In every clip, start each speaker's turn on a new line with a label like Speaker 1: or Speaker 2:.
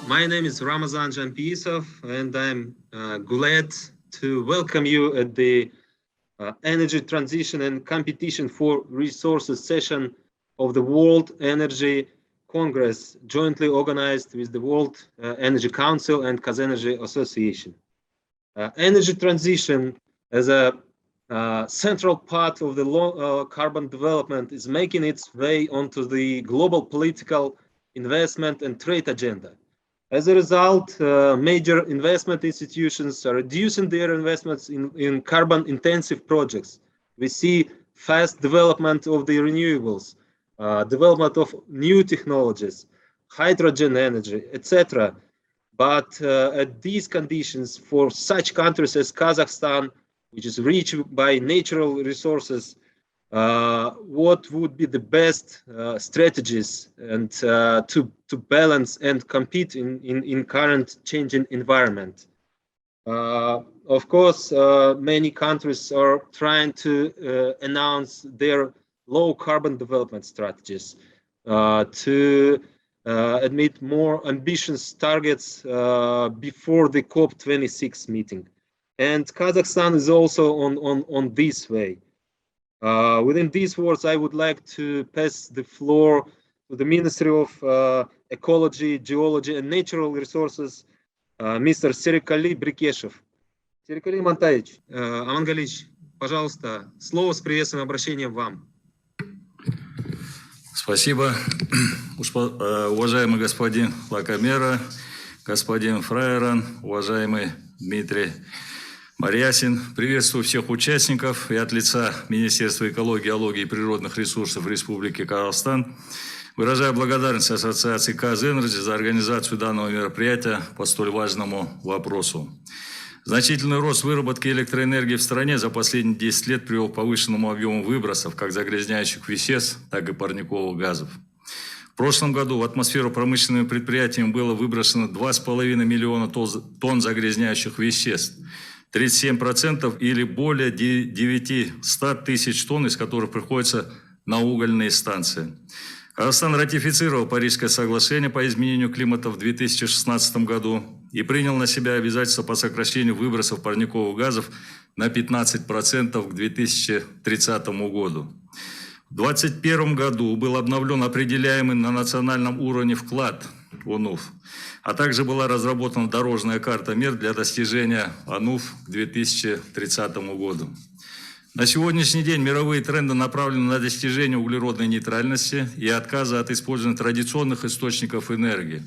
Speaker 1: My name is Ramazan Zhampiisov, and I'm glad to welcome you at the Energy Transition and Competition for Resources session of the World Energy Congress, jointly organized with the World Energy Council and KazEnergy Association. Energy transition as a central part of the low carbon development is making its way onto the global political investment and trade agenda. As a result, major investment institutions are reducing their investments in carbon-intensive projects. We see fast development of the renewables, development of new technologies, hydrogen energy, etc. But at these conditions, for such countries as Kazakhstan, which is rich by natural resources, what would be the best strategies and to balance and compete in current changing environment? Of course, many countries are trying to announce their low carbon development strategies to admit more ambitious targets before the COP26 meeting. And Kazakhstan is also on this way. Within these words, I would like to pass the floor to the Ministry of Ecology, Geology and Natural Resources, Mr. Serikkali Brekeshev. Serikkali Montaевич, Амангалич, пожалуйста, слово с приветственным обращением вам.
Speaker 2: Спасибо, уважаемый господин Лакамера, господин Фраеран, уважаемый Дмитрий, Марясин. Приветствую всех участников и от лица Министерства экологии, геологии и природных ресурсов Республики Казахстан выражаю благодарность Ассоциации KazEnergy за организацию данного мероприятия по столь важному вопросу. Значительный рост выработки электроэнергии в стране за последние 10 лет привел к повышенному объему выбросов как загрязняющих веществ, так и парниковых газов. В прошлом году в атмосферу промышленными предприятиями было выброшено 2,5 миллиона тонн загрязняющих веществ, 37% или более 900 тысяч тонн, из которых приходится на угольные станции. Казахстан ратифицировал Парижское соглашение по изменению климата в 2016 году и принял на себя обязательства по сокращению выбросов парниковых газов на 15% к 2030 году. В 2021 году был обновлен определяемый на национальном уровне вклад ОНУФ, а также была разработана дорожная карта мер для достижения ОНУФ к 2030 году. На сегодняшний день мировые тренды направлены на достижение углеродной нейтральности и отказа от использования традиционных источников энергии.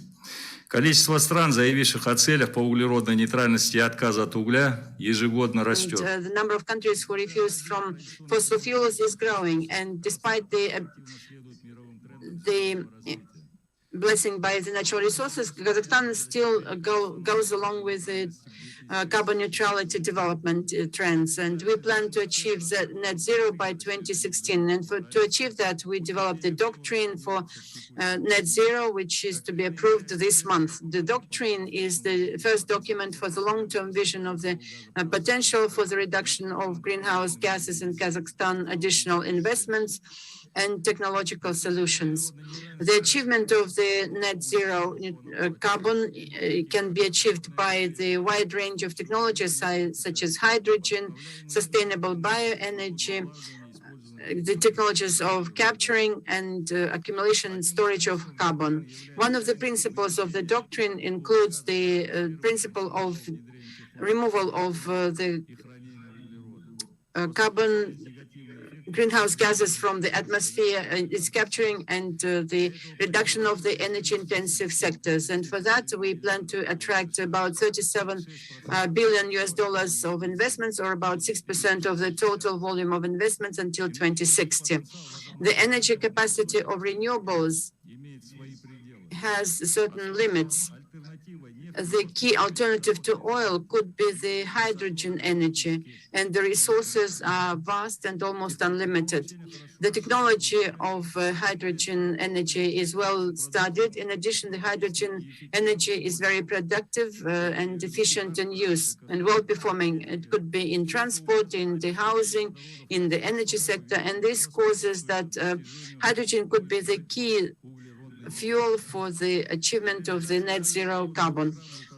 Speaker 2: Количество стран, заявивших о целях по углеродной нейтральности и отказа от угля, ежегодно растет.
Speaker 3: The number of countries who refuse from fossil fuels is growing, and despite the blessing by the natural resources, Kazakhstan still goes along with the carbon neutrality development trends, and we plan to achieve the net zero by 2016. And to achieve that, we developed a doctrine for net zero, which is to be approved this month. The doctrine is the first document for the long-term vision of the potential for the reduction of greenhouse gases in Kazakhstan, additional investments, and technological solutions. The achievement of the net zero carbon can be achieved by the wide range of technologies such as hydrogen, sustainable bioenergy, the technologies of capturing and accumulation and storage of carbon. One of the principles of the doctrine includes the principle of removal of the carbon greenhouse gases from the atmosphere, its capturing, and the reduction of the energy-intensive sectors. And for that, we plan to attract about $37 billion of investments, or about 6% of the total volume of investments until 2060. The energy capacity of renewables has certain limits. The key alternative to oil could be the hydrogen energy, and the resources are vast and almost unlimited. The technology of hydrogen energy is well studied. In addition, the hydrogen energy is very productive and efficient in use and well performing. It could be in transport, in the housing, in the energy sector, and this causes that hydrogen could be the key fuel for the achievement of the net zero carbon.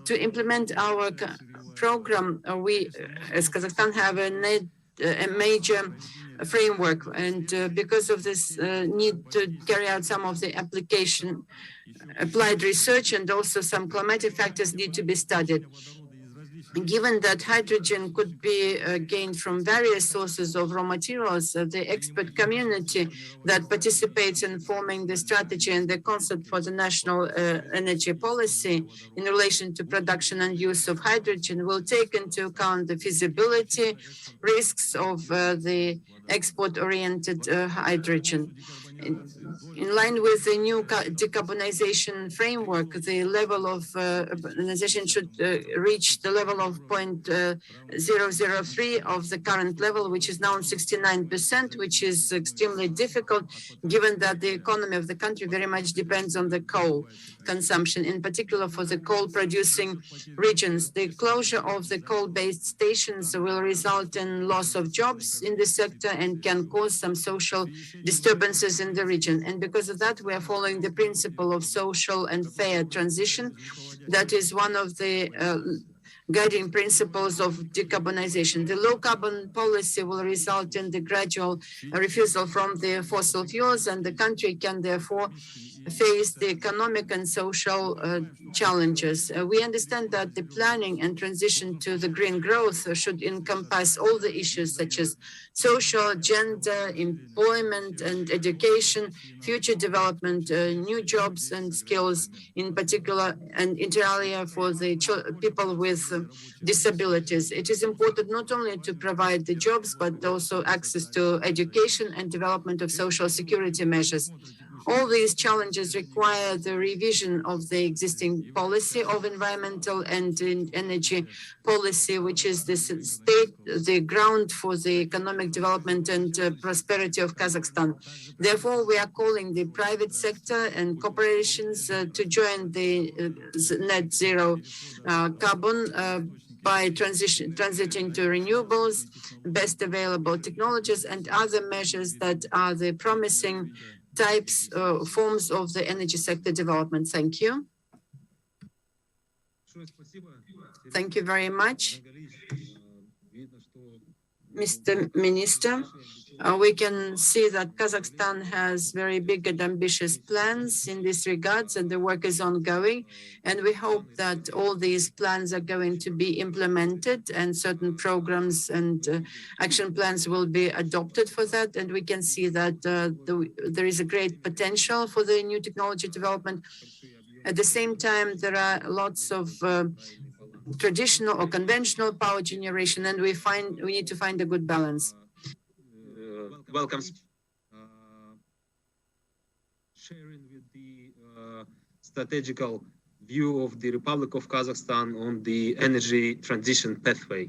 Speaker 3: To implement our program, we, as Kazakhstan, have a major framework, and because of this need to carry out some of the applied research, and also some climatic factors need to be studied. Given that hydrogen could be gained from various sources of raw materials, the expert community that participates in forming the strategy and the concept for the national energy policy in relation to production and use of hydrogen will take into account the feasibility, risks of the export-oriented hydrogen. In line with the new decarbonization framework, the level of urbanization should reach the level of 0.003 of the current level, which is now 69%, which is extremely difficult, given that the economy of the country very much depends on the coal consumption, in particular for the coal-producing regions. The closure of the coal-based stations will result in loss of jobs in the sector and can cause some social disturbances in the region. And because of that, we are following the principle of social and fair transition. That is one of the guiding principles of decarbonization. The low-carbon policy will result in the gradual refusal from the fossil fuels, and the country can therefore face the economic and social challenges. We understand that the planning and transition to the green growth should encompass all the issues such as social, gender, employment and education, future development, new jobs and skills, in particular and inter alia for the people with disabilities. It is important not only to provide the jobs, but also access to education and development of social security measures. All these challenges require the revision of the existing policy of environmental and energy policy, which is the ground for the economic development and prosperity of Kazakhstan. Therefore, we are calling the private sector and corporations to join the net zero carbon by transiting to renewables, best available technologies, and other measures that are the promising forms of the energy sector development. Thank you. Thank you very much, Mr. Minister. We can see that Kazakhstan has very big and ambitious plans in this regards, and the work is ongoing. And we hope that all these plans are going to be implemented, and certain programs and action plans will be adopted for that. And we can see that there is a great potential for the new technology development. At the same time, there are lots of traditional or conventional power generation, and we need to find a good balance.
Speaker 1: Welcome. Sharing with the strategical view of the Republic of Kazakhstan on the energy transition pathway.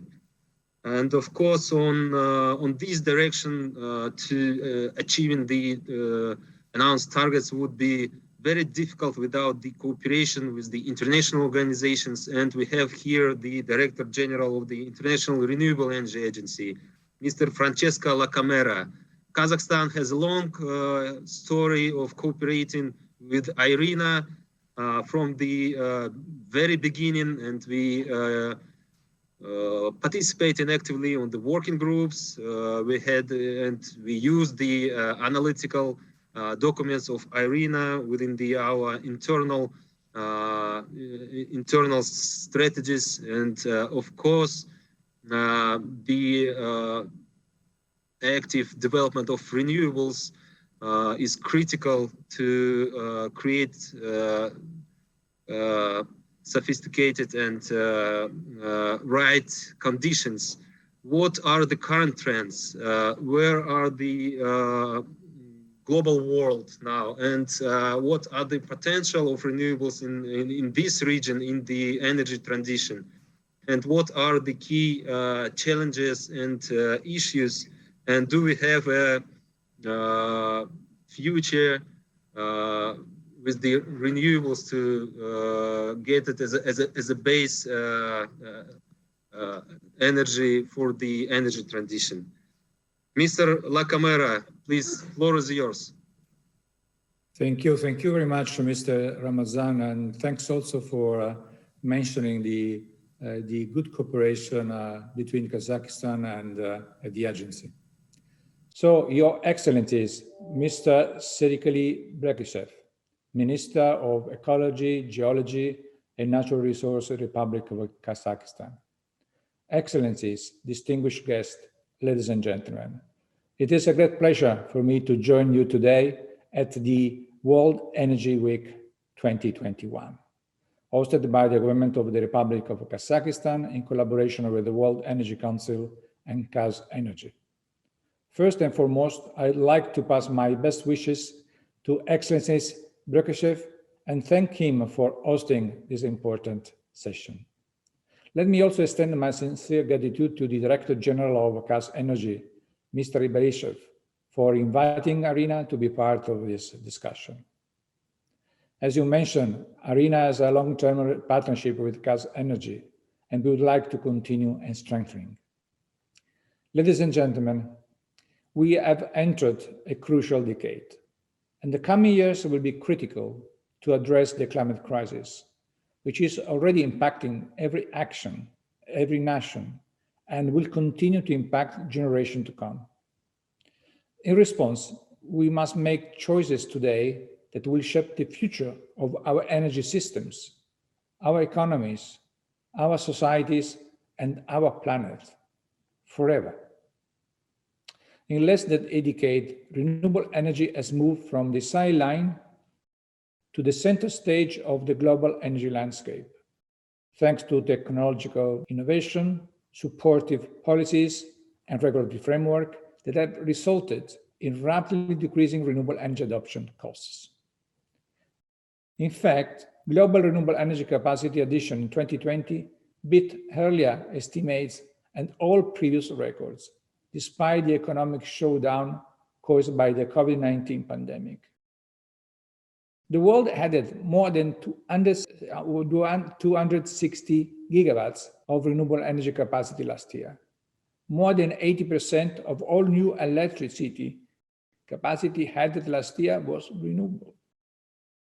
Speaker 1: And of course, on this direction to achieving the announced targets would be very difficult without the cooperation with the international organizations. And we have here the Director General of the International Renewable Energy Agency, Mr. Francesco. Kazakhstan has a long story of cooperating with IRENA from the very beginning, and we participating actively on the working groups. We used the analytical documents of IRENA within our internal strategies, and of course the active development of renewables is critical to create sophisticated and right conditions. What are the current trends? Where are the global world now? And what are the potential of renewables in this region in the energy transition? And what are the key challenges and issues? And do we have a future with the renewables to get it as a base energy for the energy transition? Mr. La Camera, please, floor is yours.
Speaker 4: Thank you very much, Mr. Ramazan, and thanks also for mentioning the good cooperation between Kazakhstan and the agency. So, Your Excellencies, Mr. Serikkali Brekeshev, Minister of Ecology, Geology, and Natural Resources, Republic of Kazakhstan. Excellencies, distinguished guests, ladies and gentlemen, it is a great pleasure for me to join you today at the World Energy Week 2021, hosted by the government of the Republic of Kazakhstan in collaboration with the World Energy Council and KazEnergy. First and foremost, I'd like to pass my best wishes to Excellencies Brekeshev and thank him for hosting this important session. Let me also extend my sincere gratitude to the Director General of KazEnergy, Mr. Brekeshev, for inviting IRENA to be part of this discussion. As you mentioned, IRENA has a long-term partnership with KazEnergy, and we would like to continue and strengthening. Ladies and gentlemen, we have entered a crucial decade, and the coming years will be critical to address the climate crisis, which is already impacting every action, every nation, and will continue to impact generations to come. In response, we must make choices today that will shape the future of our energy systems, our economies, our societies, and our planet forever. In less than a decade, renewable energy has moved from the sideline to the center stage of the global energy landscape, thanks to technological innovation, supportive policies, and regulatory framework that have resulted in rapidly decreasing renewable energy adoption costs. In fact, global renewable energy capacity addition in 2020 beat earlier estimates and all previous records, despite the economic showdown caused by the COVID-19 pandemic. The world added more than 260 gigawatts of renewable energy capacity last year. More than 80% of all new electricity capacity added last year was renewable,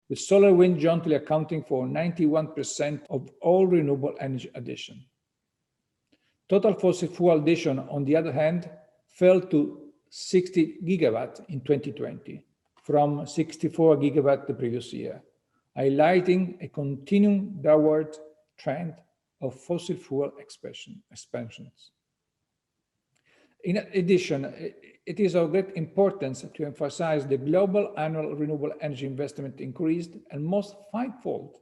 Speaker 4: with solar wind jointly accounting for 91% of all renewable energy addition. Total fossil fuel addition, on the other hand, fell to 60 gigawatts in 2020, from 64 gigawatts the previous year, highlighting a continuing downward trend of fossil fuel expansions. In addition, it is of great importance to emphasize the global annual renewable energy investment increased almost fivefold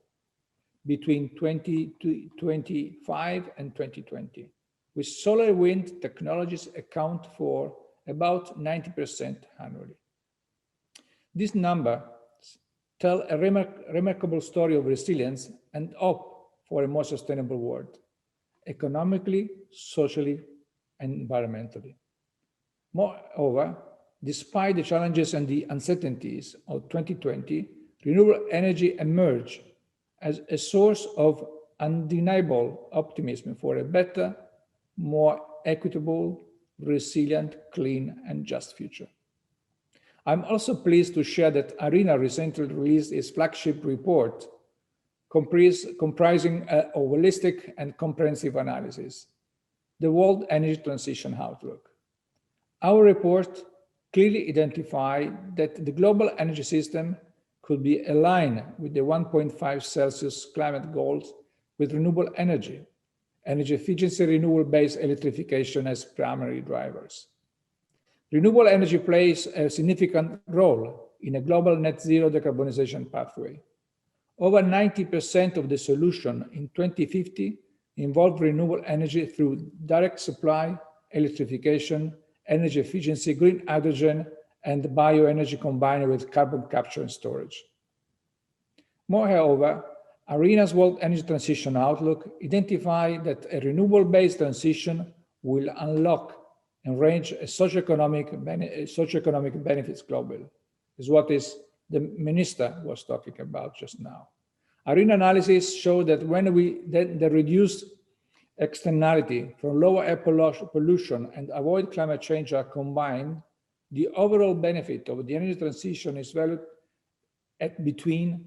Speaker 4: between 2025 and 2020, with solar wind technologies account for about 90% annually. These numbers tell a remarkable story of resilience and hope for a more sustainable world, economically, socially, and environmentally. Moreover, despite the challenges and the uncertainties of 2020, renewable energy emerged as a source of undeniable optimism for a better, more equitable, resilient, clean, and just future. I'm also pleased to share that IRENA recently released its flagship report, comprising a holistic and comprehensive analysis, the World Energy Transition Outlook. Our report clearly identified that the global energy system could be aligned with the 1.5 Celsius climate goals with renewable energy efficiency, renewable-based electrification as primary drivers. Renewable energy plays a significant role in a global net zero decarbonization pathway. Over 90% of the solution in 2050 involve renewable energy through direct supply, electrification, energy efficiency, green hydrogen, and bioenergy combined with carbon capture and storage. Moreover, IRENA's World Energy Transition Outlook identified that a renewable-based transition will unlock and range socioeconomic benefits globally, is what the minister was talking about just now. IRENA analysis showed that when the reduced externality from lower air pollution and avoid climate change are combined, the overall benefit of the energy transition is valued at between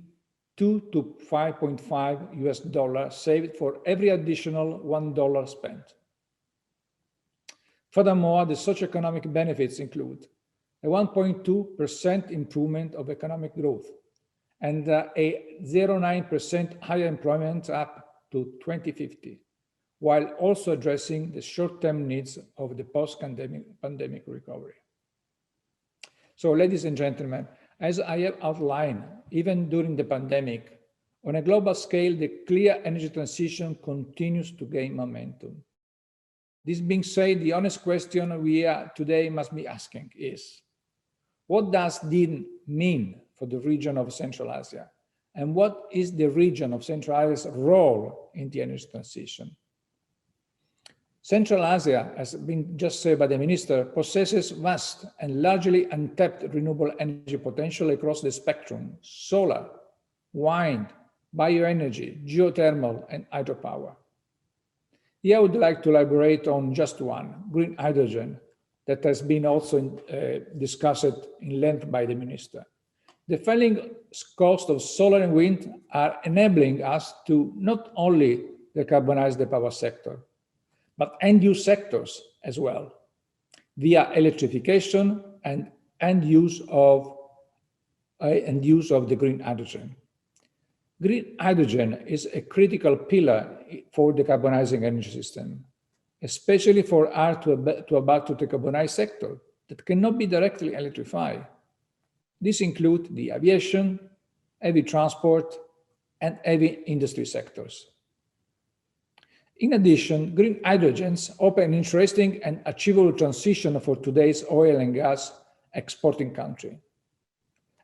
Speaker 4: 2 to 5.5 US$ saved for every additional $1 spent. Furthermore, the socioeconomic benefits include a 1.2% improvement of economic growth and a 0.9% higher employment up to 2050, while also addressing the short-term needs of the post-pandemic recovery. So, ladies and gentlemen, as I have outlined, even during the pandemic, on a global scale, the clear energy transition continues to gain momentum. This being said, the honest question we today must be asking is, what does this mean for the region of Central Asia? And what is the region of Central Asia's role in the energy transition? Central Asia, as been just said by the minister, possesses vast and largely untapped renewable energy potential across the spectrum: solar, wind, bioenergy, geothermal, and hydropower. Here I would like to elaborate on just one, green hydrogen, that has been also discussed in length by the minister. The falling cost of solar and wind are enabling us to not only decarbonize the power sector, but end-use sectors as well, via electrification and end use of the green hydrogen. Green hydrogen is a critical pillar for decarbonizing energy system, especially for our to about to decarbonize sector that cannot be directly electrified. This includes the aviation, heavy transport, and heavy industry sectors. In addition, green hydrogens open an interesting and achievable transition for today's oil and gas exporting country,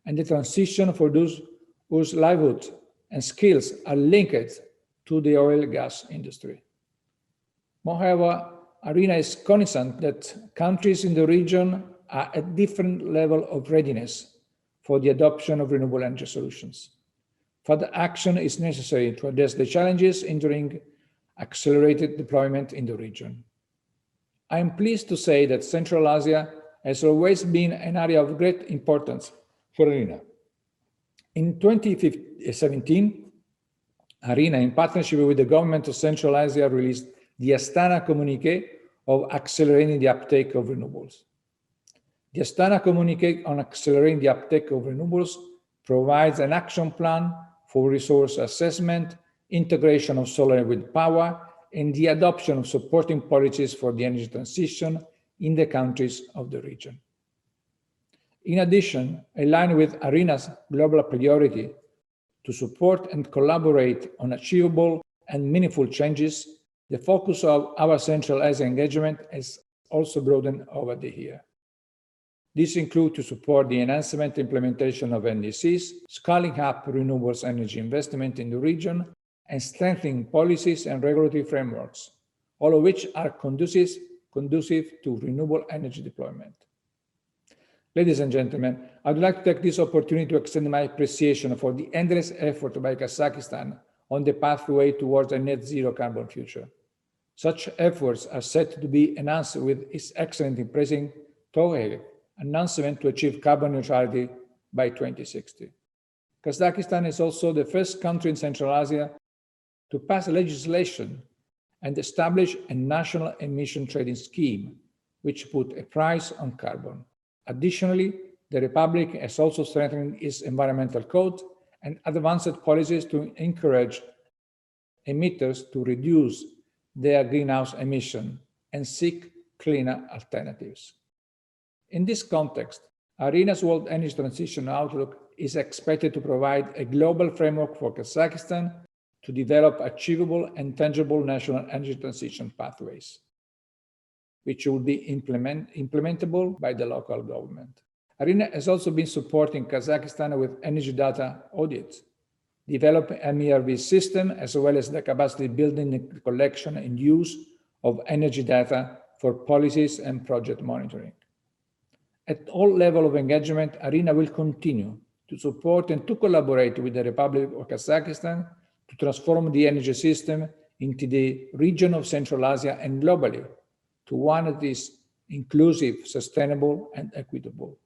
Speaker 4: and the transition for those whose livelihood and skills are linked to the oil and gas industry. Moreover, IRENA is cognizant that countries in the region are at different level of readiness for the adoption of renewable energy solutions. Further action is necessary to address the challenges hindering accelerated deployment in the region. I am pleased to say that Central Asia has always been an area of great importance for IRENA. In 2017, IRENA, in partnership with the government of Central Asia, released the Astana Communiqué of accelerating the uptake of renewables. The Astana Communiqué on accelerating the uptake of renewables provides an action plan for resource assessment, integration of solar and wind power, and the adoption of supporting policies for the energy transition in the countries of the region. In addition, aligned with IRENA's global priority to support and collaborate on achievable and meaningful changes, the focus of our Central Asia engagement has also broadened over the year. This includes to support the enhancement and implementation of NDCs, scaling up renewables energy investment in the region, and strengthening policies and regulatory frameworks, all of which are conducive to renewable energy deployment. Ladies and gentlemen, I'd like to take this opportunity to extend my appreciation for the endless effort by Kazakhstan on the pathway towards a net zero carbon future. Such efforts are set to be enhanced with His Excellency President Tokayev announcement to achieve carbon neutrality by 2060. Kazakhstan is also the first country in Central Asia to pass legislation and establish a national emission trading scheme, which put a price on carbon. Additionally, the Republic has also strengthened its environmental code and advanced policies to encourage emitters to reduce their greenhouse emission and seek cleaner alternatives. In this context, IRENA's World Energy Transition Outlook is expected to provide a global framework for Kazakhstan to develop achievable and tangible national energy transition pathways, which will be implementable by the local government. IRENA has also been supporting Kazakhstan with energy data audits, developing an MERV system, as well as the capacity building, the collection and use of energy data for policies and project monitoring. At all levels of engagement, IRENA will continue to support and to collaborate with the Republic of Kazakhstan to transform the energy system into the region of Central Asia and globally to one that is inclusive, sustainable, and equitable.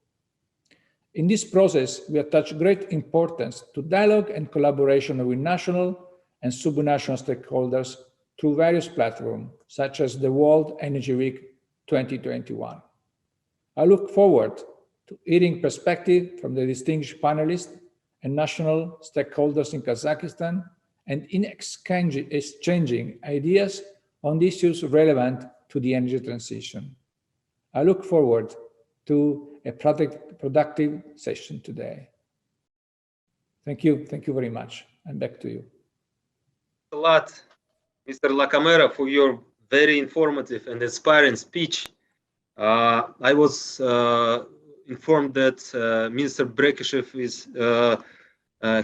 Speaker 4: In this process, we attach great importance to dialogue and collaboration with national and supranational stakeholders through various platforms, such as the World Energy Week 2021. I look forward to hearing perspective from the distinguished panelists and national stakeholders in Kazakhstan and in exchanging ideas on the issues relevant to the energy transition. I look forward to a productive session today. Thank you very much, and back to you.
Speaker 1: A lot, Mr. Lacamera, for your very informative and inspiring speech. I was informed that Minister Brekeshev is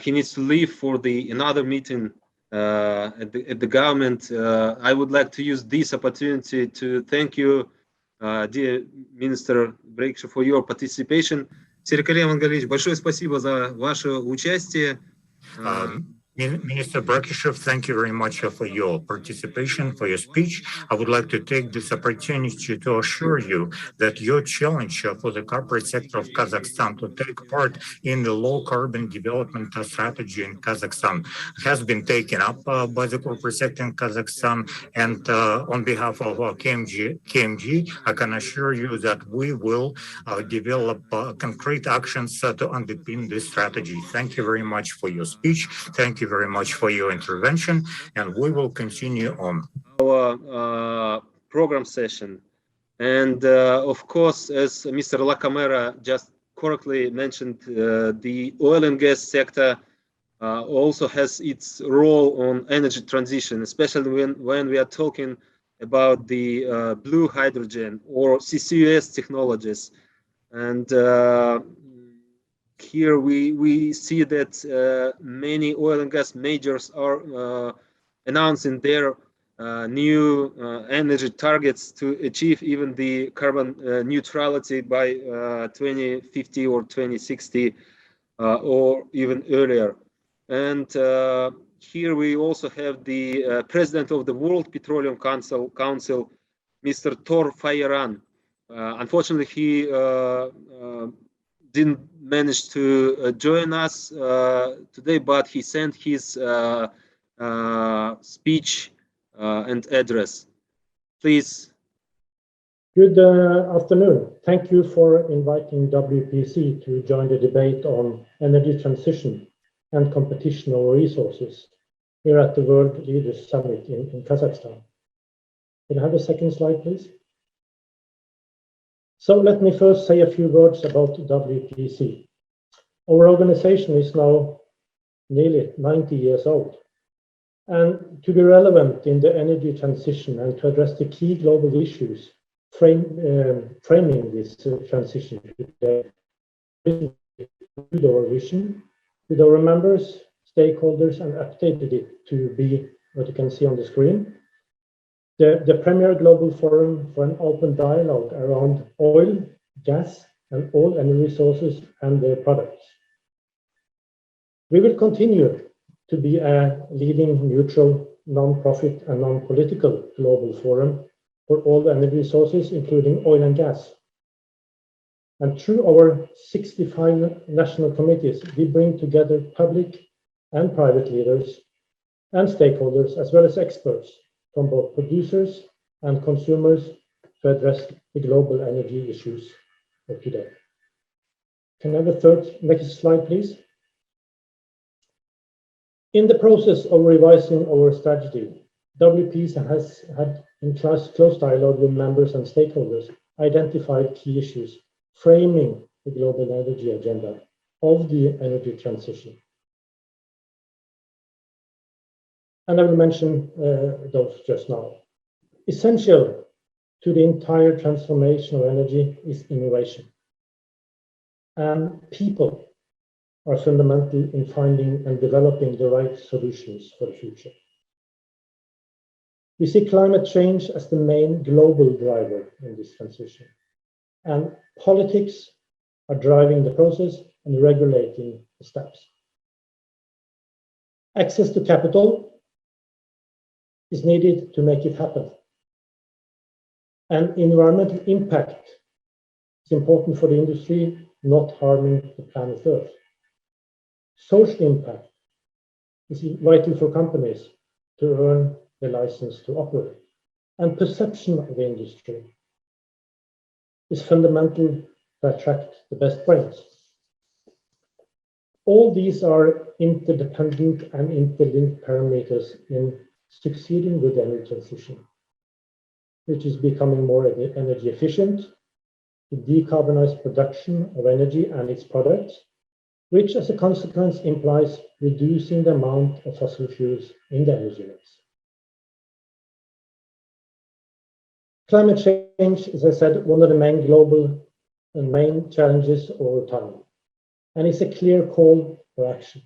Speaker 1: he needs to leave for another meeting at the government. I would like to use this opportunity to thank you, dear Minister Brekeshev, for your participation. Serikkali Mangalyevich, большое спасибо за ваше участие.
Speaker 5: Minister Brekeshev, thank you very much for your participation, for your speech. I would like to take this opportunity to assure you that your challenge for the corporate sector of Kazakhstan to take part in the low carbon development strategy in Kazakhstan has been taken up by the corporate sector in Kazakhstan. And on behalf of KMG, I can assure you that we will develop concrete actions to underpin this strategy. Thank you very much for your speech. Thank you very much for your intervention, and we will continue on
Speaker 1: our program session. And of course, as Mr. Lacamera just correctly mentioned, the oil and gas sector also has its role on energy transition, especially when we are talking about the blue hydrogen or CCUS technologies. And here we see that many oil and gas majors are announcing their new energy targets to achieve even the carbon neutrality by 2050 or 2060 or even earlier. And here we also have the president of the World Petroleum Council, Mr. Fjaeran. Unfortunately, he didn't manage to join us today, but he sent his speech and address. Please.
Speaker 6: Good afternoon. Thank you for inviting WPC to join the debate on energy transition and competition over resources here at the World Leaders Summit in Kazakhstan. Can I have a second slide, please? So let me first say a few words about WPC. Our organization is now nearly 90 years old. And to be relevant in the energy transition and to address the key global issues framing this transition today, with our vision, with our members, stakeholders, and updated it to be what you can see on the screen. The premier global forum for an open dialogue around oil, gas, and all energy resources and their products. We will continue to be a leading neutral, non-profit, and non-political global forum for all the energy resources, including oil and gas. And through our 65 national committees, we bring together public and private leaders and stakeholders, as well as experts from both producers and consumers to address the global energy issues of today. Can I have a next slide, please? In the process of revising our strategy, WPC has had in close dialogue with members and stakeholders identified key issues framing the global energy agenda of the energy transition. And I will mention those just now. Essential to the entire transformation of energy is innovation. And people are fundamental in finding and developing the right solutions for the future. We see climate change as the main global driver in this transition. And politics are driving the process and regulating the steps. Access to capital is needed to make it happen. And environmental impact is important for the industry not harming the planet Earth. Social impact is vital for companies to earn the license to operate, and perception of the industry is fundamental to attract the best brains. All these are interdependent and interlinked parameters in succeeding with energy transition, which is becoming more energy efficient, to decarbonize production of energy and its products, which as a consequence implies reducing the amount of fossil fuels in the energy mix. Climate change, as I said, one of the main global and main challenges over time, and it's a clear call for action.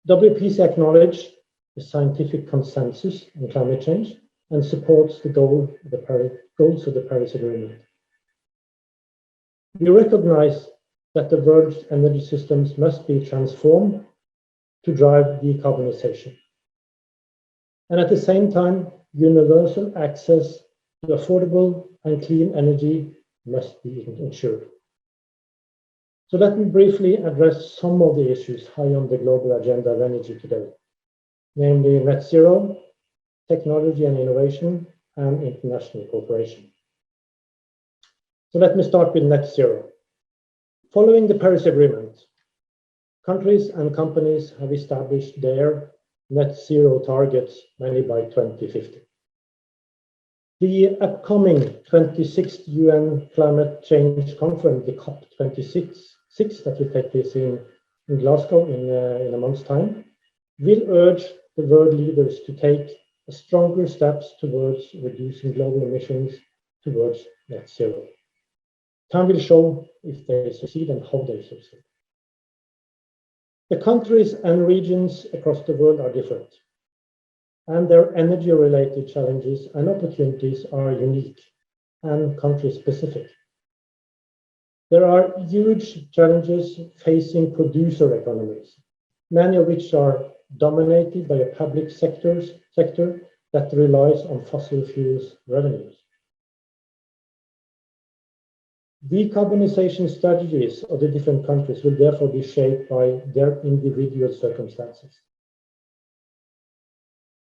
Speaker 6: WPC acknowledges the scientific consensus on climate change and supports the goals of the Paris Agreement. We recognize that the world's energy systems must be transformed to drive decarbonization. And at the same time, universal access to affordable and clean energy must be ensured. So let me briefly address some of the issues high on the global agenda of energy today, namely net zero, technology and innovation, and international cooperation. So let me start with net zero. Following the Paris Agreement, countries and companies have established their net zero targets, mainly by 2050. The upcoming 26th UN Climate Change Conference, the COP26, that will take place in Glasgow in a month's time, will urge the world leaders to take stronger steps towards reducing global emissions towards net zero. Time will show if they succeed and how they succeed. The countries and regions across the world are different, and their energy-related challenges and opportunities are unique and country-specific. There are huge challenges facing producer economies, many of which are dominated by a public sector that relies on fossil fuels revenues. Decarbonization strategies of the different countries will therefore be shaped by their individual circumstances.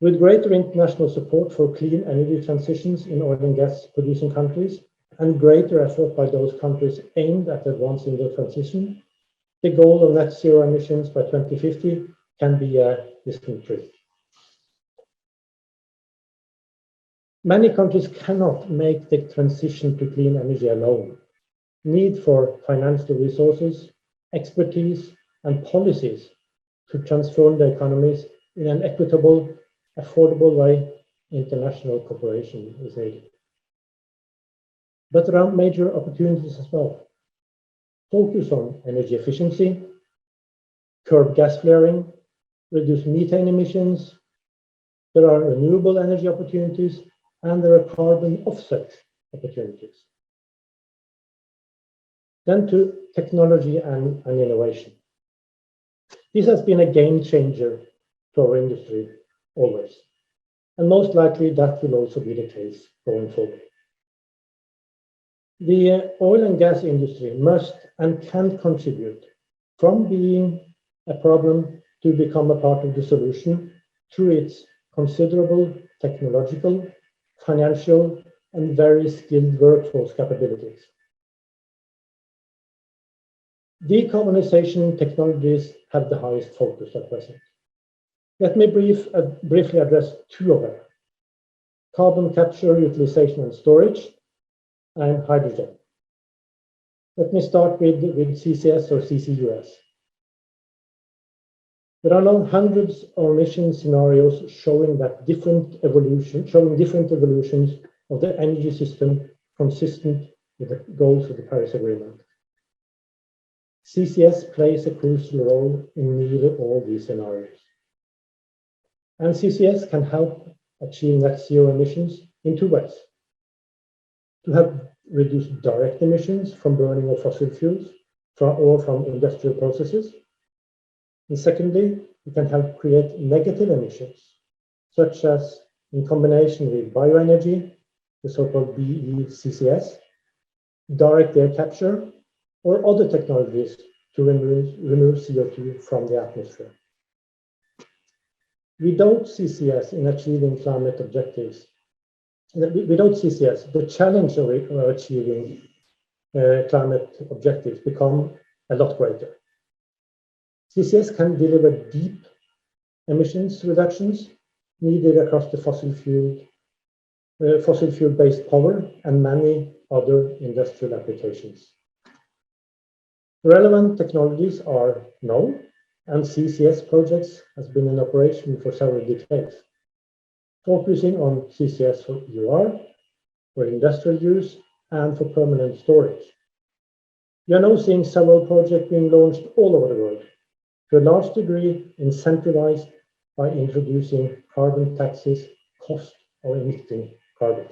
Speaker 6: With greater international support for clean energy transitions in oil and gas producing countries, and greater effort by those countries aimed at advancing their transition, the goal of net zero emissions by 2050 can be a distant dream. Many countries cannot make the transition to clean energy alone. Need for financial resources, expertise, and policies to transform their economies in an equitable, affordable way. International cooperation is needed. But there are major opportunities as well. Focus on energy efficiency, curb gas flaring, reduce methane emissions. There are renewable energy opportunities, and there are carbon offset opportunities. Then to technology and innovation. This has been a game changer to our industry always, and most likely that will also be the case going forward. The oil and gas industry must and can contribute from being a problem to become a part of the solution through its considerable technological, financial, and very skilled workforce capabilities. Decarbonization technologies have the highest focus at present. Let me briefly address two of them: carbon capture, utilization and storage, and hydrogen. Let me start with CCS or CCUS. There are now hundreds of emission scenarios showing different evolutions of the energy system consistent with the goals of the Paris Agreement. CCS plays a crucial role in nearly all these scenarios. And CCS can help achieve net zero emissions in two ways: to help reduce direct emissions from burning of fossil fuels or from industrial processes. And secondly, it can help create negative emissions, such as in combination with bioenergy, the so-called BECCS, direct air capture, or other technologies to remove CO2 from the atmosphere. Without CCS in achieving climate objectives, without CCS, the challenge of achieving climate objectives become a lot greater. CCS can deliver deep emissions reductions needed across the fossil fuel-based power and many other industrial applications. Relevant technologies are known, and CCS projects has been in operation for several decades, focusing on CCS for EOR, for industrial use, and for permanent storage. We are now seeing several projects being launched all over the world, to a large degree incentivized by introducing carbon taxes, cost of emitting carbon.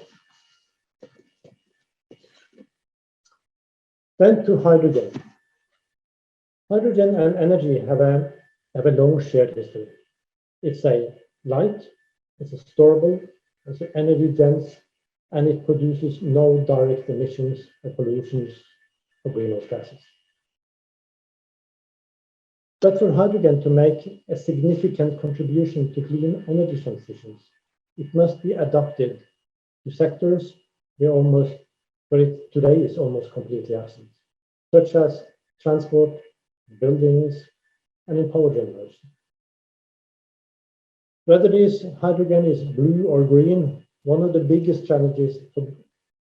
Speaker 6: Then to hydrogen. Hydrogen and energy have a long shared history. It's a light, it's a storable, it's an energy dense, and it produces no direct emissions or pollutions of greenhouse gases. But for hydrogen to make a significant contribution to clean energy transitions, it must be adapted to sectors where it today is almost completely absent, such as transport, buildings, and in power generation. Whether this hydrogen is blue or green, one of the biggest challenges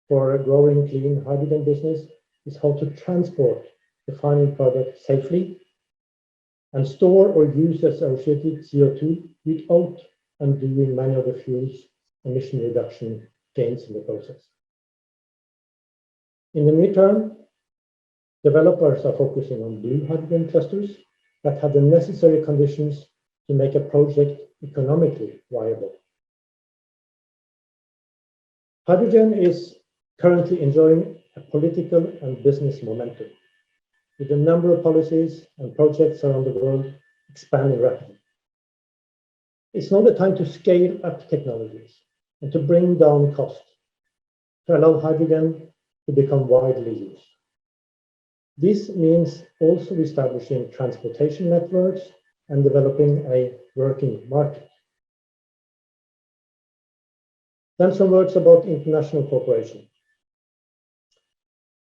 Speaker 6: for a growing clean hydrogen business is how to transport the final product safely and store or use associated CO2 without undoing many of the fuel's emission reduction gains in the process. In the near term, developers are focusing on blue hydrogen clusters that have the necessary conditions to make a project economically viable. Hydrogen is currently enjoying a political and business momentum, with a number of policies and projects around the world expanding rapidly. It's now the time to scale up technologies and to bring down costs, to allow hydrogen to become widely used. This means also establishing transportation networks and developing a working market. Then some words about international cooperation.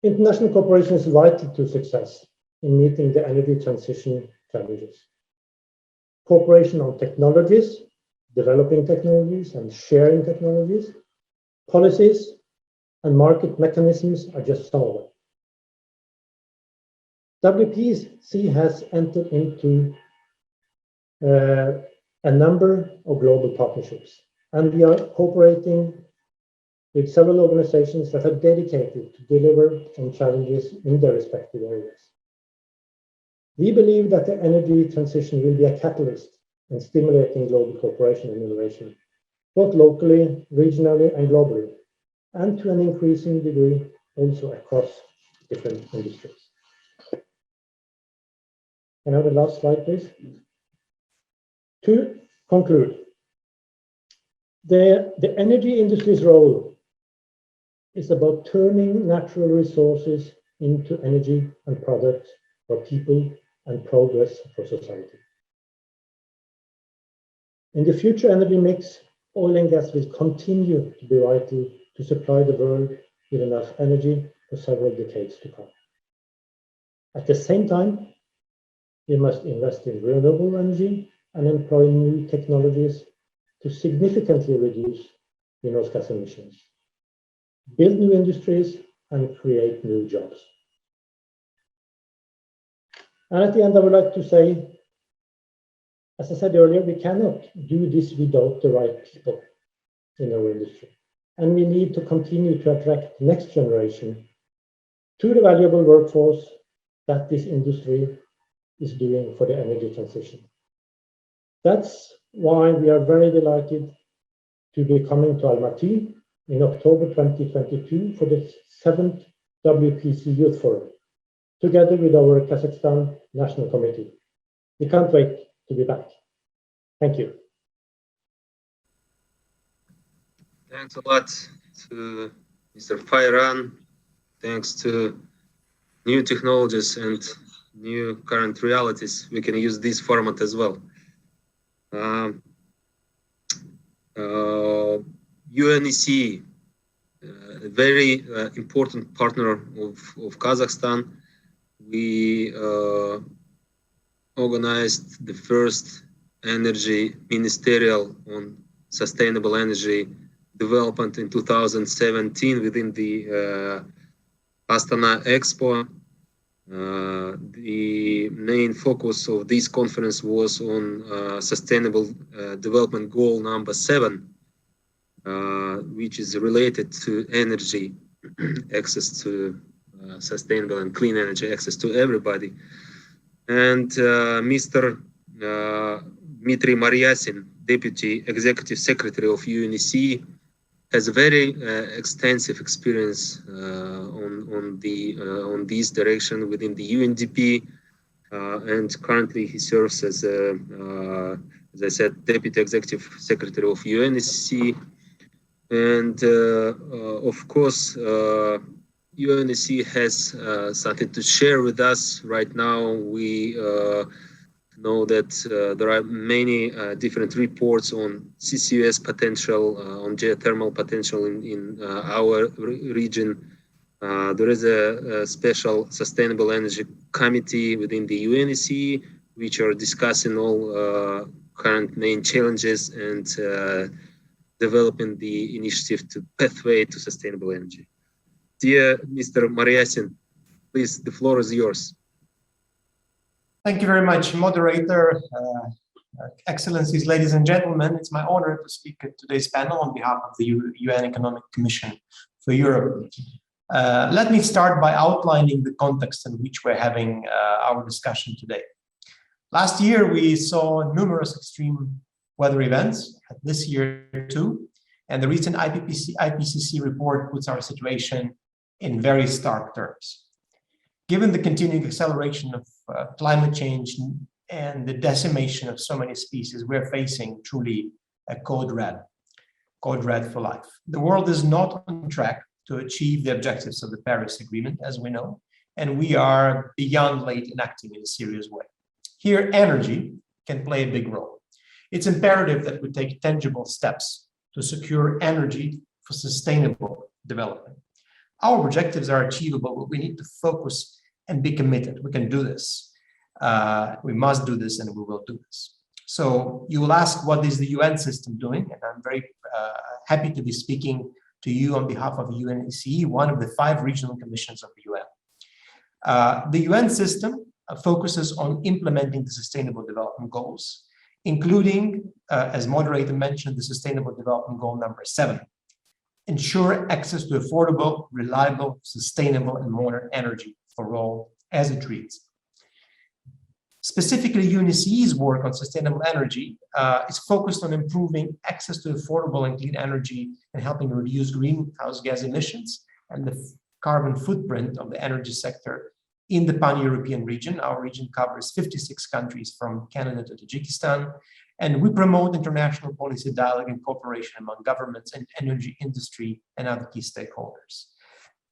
Speaker 6: International cooperation is vital to success in meeting the energy transition challenges. Cooperation on technologies, developing technologies and sharing technologies, policies, and market mechanisms are just some of them. WPC has entered into a number of global partnerships, and we are cooperating with several organizations that are dedicated to deliver on challenges in their respective areas. We believe that the energy transition will be a catalyst in stimulating global cooperation and innovation, both locally, regionally, and globally, and to an increasing degree also across different industries. Can I have the last slide, please? To conclude, the energy industry's role is about turning natural resources into energy and products for people and progress for society. In the future energy mix, oil and gas will continue to be vital to supply the world with enough energy for several decades to come. At the same time, we must invest in renewable energy and employ new technologies to significantly reduce greenhouse gas emissions, build new industries, and create new jobs. And at the end, I would like to say, as I said earlier, we cannot do this without the right people in our industry. And we need to continue to attract the next generation to the valuable workforce that this industry is doing for the energy transition. That's why we are very delighted to be coming to Almaty in October 2022 for the 7th WPC Youth Forum, together with our Kazakhstan National Committee. We can't wait to be back. Thank you.
Speaker 1: Thanks a lot to Mr. Fjaeran. Thanks to new technologies and new current realities, we can use this format as well. UNECE, a very important partner of Kazakhstan. We organized the first energy ministerial on sustainable energy development in 2017 within the Astana Expo. The main focus of this conference was on sustainable development goal number 7, which is related to energy, access to sustainable and clean energy, access to everybody. And Mr. Dmitry Maryasin, Deputy Executive Secretary of UNECE, has a very extensive experience on this direction within the UNDP, and currently he serves as I said, Deputy Executive Secretary of UNECE. And of course, UNECE has something to share with us right now. We know that there are many different reports on CCUS potential, on geothermal potential in our region. There is a special sustainable energy committee within the UNECE, which are discussing all current main challenges and developing the initiative to pathway to sustainable energy. Dear Mr. Maryasin, please, the floor is yours.
Speaker 7: Thank you very much, Moderator. Excellencies, ladies and gentlemen, it's my honor to speak at today's panel on behalf of the UN Economic Commission for Europe. Let me start by outlining the context in which we're having our discussion today. Last year, we saw numerous extreme weather events, this year too, and the recent IPCC report puts our situation in very stark terms. Given the continuing acceleration of climate change and the decimation of so many species, we're facing truly a code red for life. The world is not on track to achieve the objectives of the Paris Agreement, as we know, and we are beyond late in acting in a serious way. Here, energy can play a big role. It's imperative that we take tangible steps to secure energy for sustainable development. Our objectives are achievable, but we need to focus and be committed. We can do this. We must do this, and we will do this. So you will ask, what is the UN system doing? And I'm very happy to be speaking to you on behalf of UNECE, one of the 5 regional commissions of the UN. The UN system focuses on implementing the Sustainable Development Goals, including, as Moderator mentioned, the Sustainable Development Goal number 7. Ensure access to affordable, reliable, sustainable, and modern energy for all, as it reads. Specifically, UNECE's work on sustainable energy is focused on improving access to affordable and clean energy and helping reduce greenhouse gas emissions and the carbon footprint of the energy sector in the pan-European region. Our region covers 56 countries from Canada to Tajikistan, and we promote international policy dialogue and cooperation among governments and energy industry and other key stakeholders.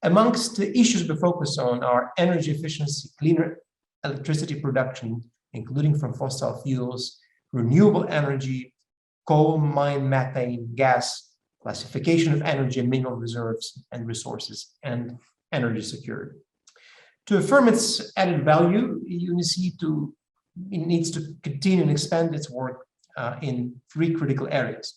Speaker 7: Amongst the issues we focus on are energy efficiency, cleaner electricity production, including from fossil fuels, renewable energy, coal, mine, methane, gas, classification of energy and mineral reserves and resources, and energy security. To affirm its added value, UNECE needs to continue and expand its work in 3 critical areas.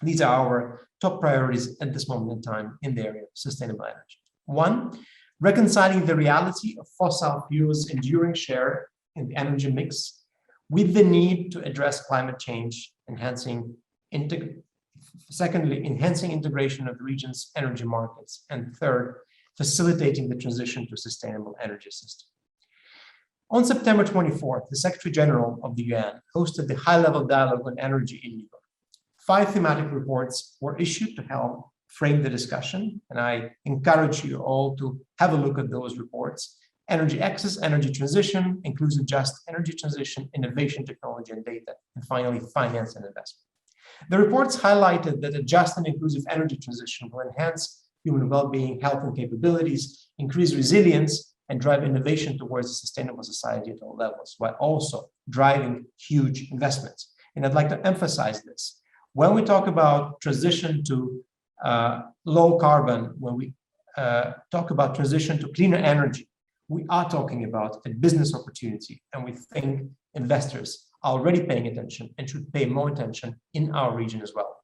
Speaker 7: These are our top priorities at this moment in time in the area of sustainable energy. 1, reconciling the reality of fossil fuels' enduring share in the energy mix with the need to address climate change, secondly, enhancing integration of the region's energy markets, and 3rd, facilitating the transition to a sustainable energy system. On September 24th, the Secretary General of the UN hosted the high-level dialogue on energy in New York. 5 thematic reports were issued to help frame the discussion, and I encourage you all to have a look at those reports. Energy access, energy transition, inclusive just energy transition, innovation, technology, and data, and finally, finance and investment. The reports highlighted that a just and inclusive energy transition will enhance human well-being, health, and capabilities, increase resilience, and drive innovation towards a sustainable society at all levels, while also driving huge investments. And I'd like to emphasize this. When we talk about transition to low carbon, when we talk about transition to cleaner energy, we are talking about a business opportunity, and we think investors are already paying attention and should pay more attention in our region as well.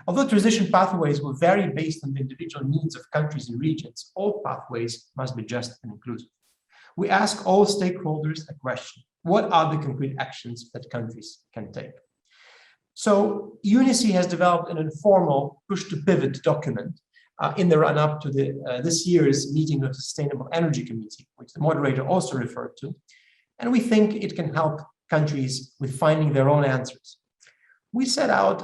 Speaker 7: Although transition pathways will vary based on the individual needs of countries and regions, all pathways must be just and inclusive. We ask all stakeholders a question: what are the concrete actions that countries can take? So UNECE has developed an informal push-to-pivot document in the run-up to this year's meeting of the Sustainable Energy Committee, which the moderator also referred to, and we think it can help countries with finding their own answers. We set out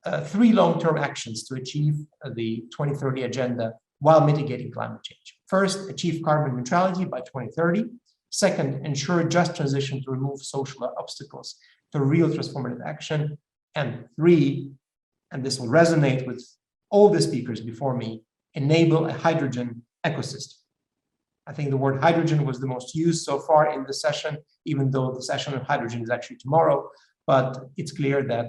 Speaker 7: 3 long-term actions to achieve the 2030 agenda while mitigating climate change. First, achieve carbon neutrality by 2030. Second, ensure just transition to remove social obstacles to real transformative action. And 3, and this will resonate with all the speakers before me, enable a hydrogen ecosystem. I think the word hydrogen was the most used so far in the session, even though the session on hydrogen is actually tomorrow, but it's clear that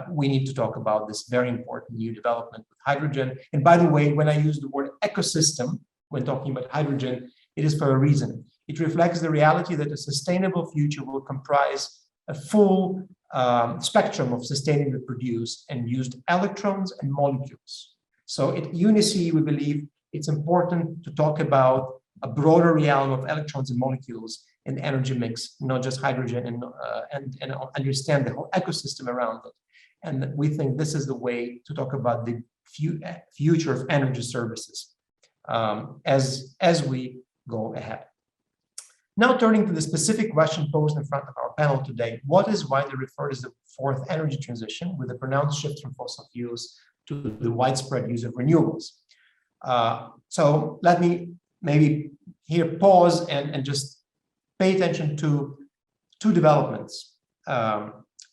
Speaker 7: we need to talk about this very important new development with hydrogen. And by the way, when I use the word ecosystem, when talking about hydrogen, it is for a reason. It reflects the reality that a sustainable future will comprise a full spectrum of sustainably produced and used electrons and molecules. So at UNECE, we believe it's important to talk about a broader realm of electrons and molecules in the energy mix, not just hydrogen, and understand the whole ecosystem around it. And we think this is the way to talk about the future of energy services as we go ahead. Now turning to the specific question posed in front of our panel today, what is widely referred as the 4th energy transition, with a pronounced shift from fossil fuels to the widespread use of renewables? So let me maybe here pause and just pay attention to 2 developments.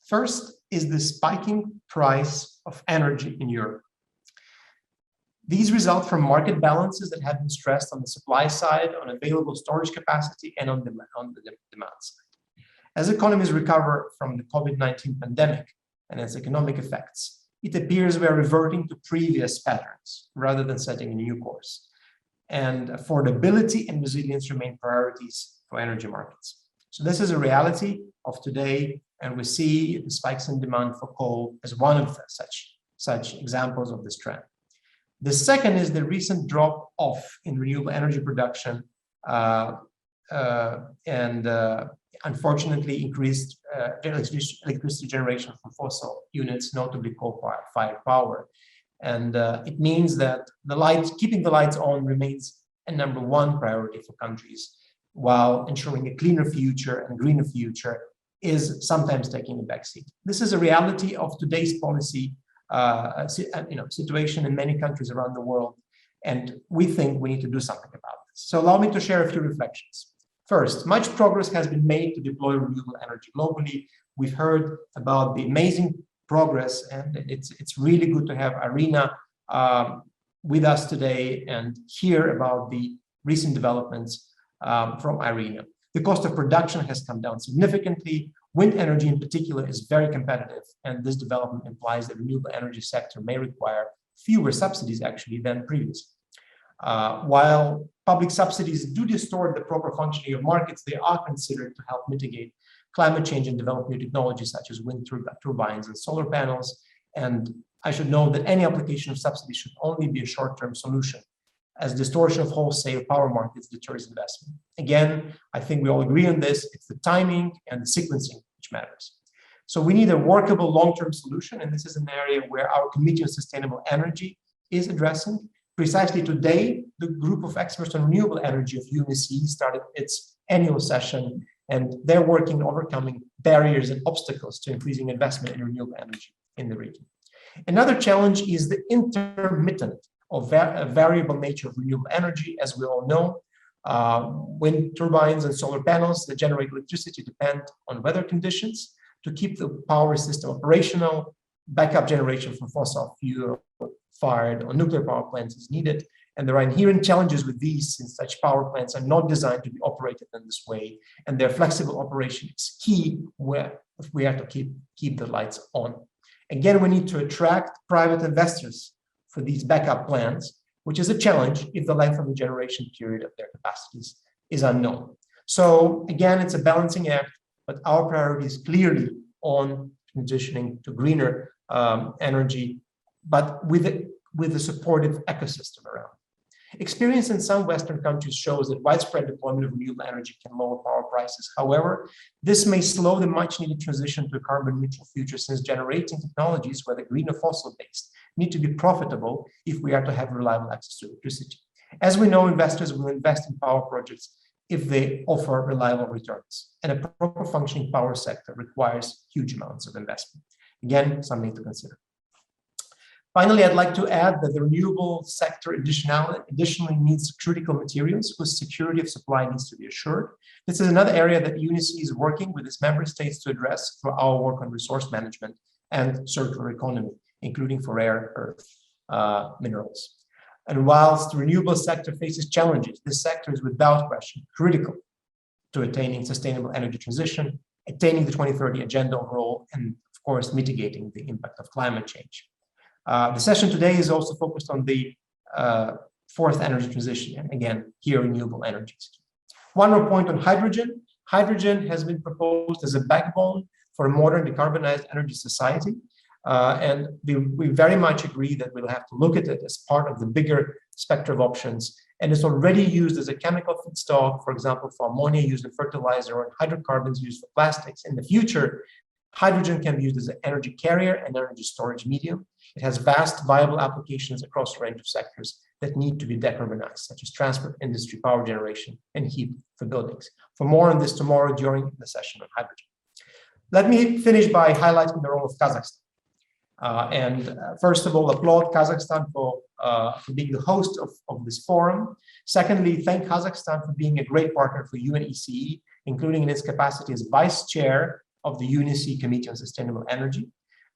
Speaker 7: First is the spiking price of energy in Europe. These result from market balances that have been stressed on the supply side, on available storage capacity, and on the demand side. As economies recover from the COVID-19 pandemic and its economic effects, it appears we are reverting to previous patterns rather than setting a new course. And affordability and resilience remain priorities for energy markets. So this is a reality of today, and we see the spikes in demand for coal as one of such examples of this trend. The second is the recent drop off in renewable energy production and unfortunately increased electricity generation from fossil units, notably coal-fired power. And it means that keeping the lights on remains a #1 priority for countries, while ensuring a cleaner future and greener future is sometimes taking a backseat. This is a reality of today's policy situation in many countries around the world, and we think we need to do something about this. So allow me to share a few reflections. First, much progress has been made to deploy renewable energy globally. We've heard about the amazing progress, and it's really good to have IRENA with us today and hear about the recent developments from IRENA. The cost of production has come down significantly. Wind energy in particular is very competitive, and this development implies that the renewable energy sector may require fewer subsidies actually than previously. While public subsidies do distort the proper functioning of markets, they are considered to help mitigate climate change and develop new technologies such as wind turbines and solar panels. And I should note that any application of subsidies should only be a short-term solution, as distortion of wholesale power markets deters investment. Again, I think we all agree on this. It's the timing and the sequencing which matters. So we need a workable long-term solution, and this is an area where our Committee on Sustainable Energy is addressing. Precisely today, the group of experts on renewable energy of UNECE started its annual session, and they're working on overcoming barriers and obstacles to increasing investment in renewable energy in the region. Another challenge is the intermittent or variable nature of renewable energy. As we all know, wind turbines and solar panels that generate electricity depend on weather conditions to keep the power system operational. Backup generation from fossil fuel-fired or nuclear power plants is needed, And there are inherent challenges with these, since such power plants are not designed to be operated in this way, and their flexible operation is key if we have to keep the lights on. Again, we need to attract private investors for these backup plants, which is a challenge if the length of the generation period of their capacities is unknown. So again, it's a balancing act, but our priority is clearly on transitioning to greener energy, but with a supportive ecosystem around. Experience in some Western countries shows that widespread deployment of renewable energy can lower power prices. However, this may slow the much-needed transition to a carbon-neutral future, since generating technologies, whether green or fossil-based, need to be profitable if we are to have reliable access to electricity. As we know, investors will invest in power projects if they offer reliable returns, and a proper functioning power sector requires huge amounts of investment. Again, something to consider. Finally, I'd like to add that the renewable sector additionally needs critical materials whose security of supply needs to be assured. This is another area that UNECE is working with its member states to address through our work on resource management and circular economy, including for rare earth minerals. And whilst the renewable sector faces challenges, this sector is without question critical to attaining sustainable energy transition, attaining the 2030 agenda overall, and of course, mitigating the impact of climate change. The session today is also focused on the fourth energy transition, and again, here renewable energies. One more point on hydrogen. Hydrogen has been proposed as a backbone for a modern decarbonized energy society. And we very much agree that we'll have to look at it as part of the bigger spectrum of options. And it's already used as a chemical feedstock, for example, for ammonia used in fertilizer, or hydrocarbons used for plastics. In the future, hydrogen can be used as an energy carrier and energy storage medium. It has vast viable applications across a range of sectors that need to be decarbonized, such as transport, industry, power generation, and heat for buildings. For more on this tomorrow during the session on hydrogen. Let me finish by highlighting the role of Kazakhstan. First of all, applaud Kazakhstan for being the host of this forum. Secondly, thank Kazakhstan for being a great partner for UNECE, including in its capacity as vice chair of the UNECE Committee on Sustainable Energy.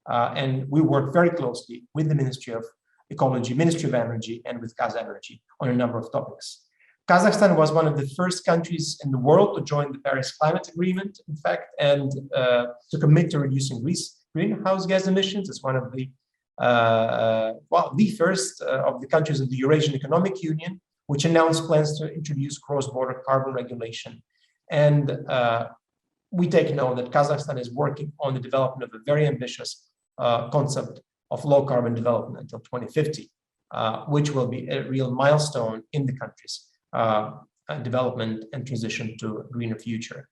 Speaker 7: And we work very closely with the Ministry of Ecology, Ministry of Energy, and with KazEnergy on a number of topics. Kazakhstan was one of the first countries in the world to join the Paris Climate Agreement, in fact, and to commit to reducing greenhouse gas emissions. It's one of the, the first of the countries of the Eurasian Economic Union, which announced plans to introduce cross-border carbon regulation. And we take note that Kazakhstan is working on the development of a very ambitious concept of low carbon development until 2050, which will be a real milestone in the country's development and transition to a greener future.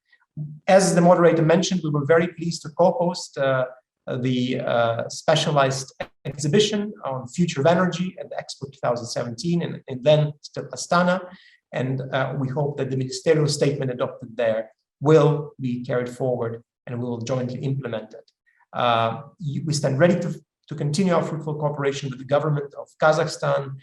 Speaker 7: As the moderator mentioned, we were very pleased to co-host the specialized exhibition on future of energy at the Expo 2017 and then still Astana. And we hope that the ministerial statement adopted there will be carried forward and we will jointly implement it. We stand ready to continue our fruitful cooperation with the government of Kazakhstan,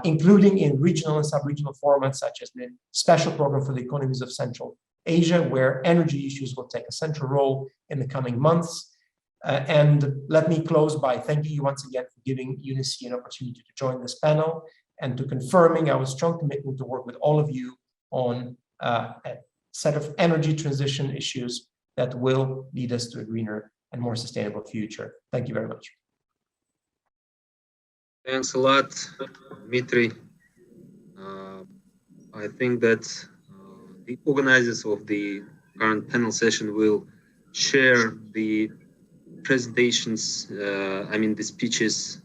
Speaker 7: including in regional and sub-regional formats, such as the special program for the economies of Central Asia, where energy issues will take a central role in the coming months. And let me close by thanking you once again for giving UNECE an opportunity to join this panel and to confirming our strong commitment to work with all of you on a set of energy transition issues that will lead us to a greener and more sustainable future. Thank you very much.
Speaker 1: Thanks a lot, Dmitry. I think that the organizers of the current panel session will share the presentations, the speeches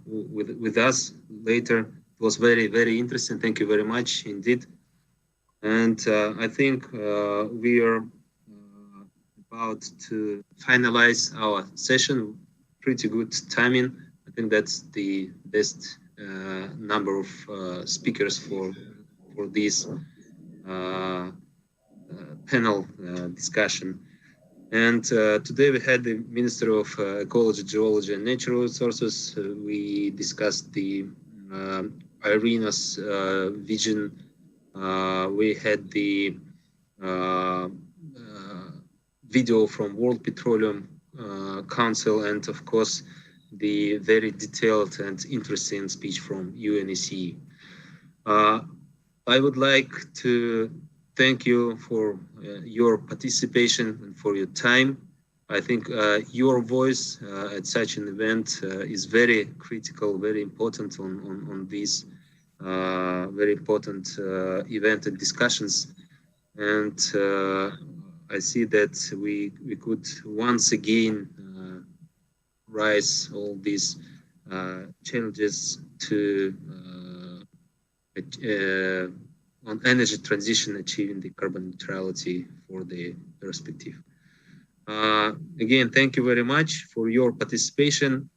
Speaker 1: with us later. It was very, very interesting. Thank you very much indeed. And I think we are about to finalize our session. Pretty good timing. I think that's the best number of speakers for this panel discussion. And today we had the Minister of Ecology, Geology and Natural Resources. We discussed the IRENA's vision. We had the video from World Petroleum Council, and of course, the very detailed and interesting speech from UNECE. I would like to thank you for your participation and for your time. I think your voice at such an event is very critical, very important on this very important event and discussions. And I see that we could once again rise all these challenges to on energy transition, achieving the carbon neutrality for the perspective. Again, thank you very much for your participation.